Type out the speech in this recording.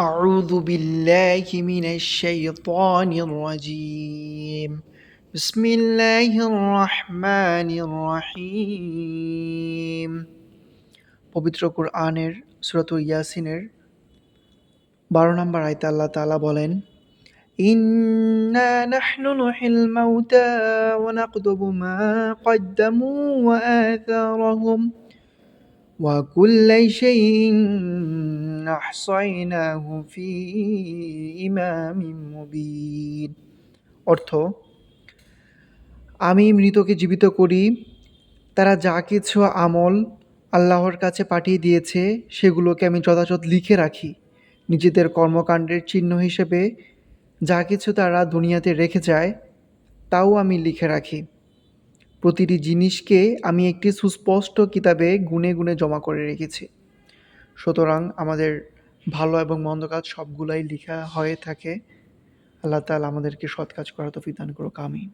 أعوذ بالله من الشيطان الرجيم بسم الله الرحمن الرحيم পবিত্র কোরআনের সূরাতুল ইয়াসিনের 12 নম্বর আয়াতে আল্লাহ তাআলা বলেন ইন্না নাহনু নুহিল মাউতা ওয়া নাকতুবু মা কদ্দামু ওয়া আথারহুম وكل شيء أحصيناه في إمام مبين অর্থ আমি মৃতকে জীবিত করি, তারা যা কিছু আমল আল্লাহর কাছে পাঠিয়ে দিয়েছে সেগুলোকে আমি যথাযথ লিখে রাখি। নিজেদের কর্মকাণ্ডের চিহ্ন হিসেবে যা কিছু তারা দুনিয়াতে রেখে যায় তাও আমি লিখে রাখি। প্রতিটি জিনিসকে আমি একটি সুস্পষ্ট কিতাবে গুণে গুণে জমা করে রেখেছি। সুতরাং আমাদের ভালো এবং মন্দ কাজ সবগুলাই লিখা হয়ে থাকে। আল্লাহ তাআলা আমাদেরকে সৎ কাজ করার তৌফিক দান করুক। আমিন।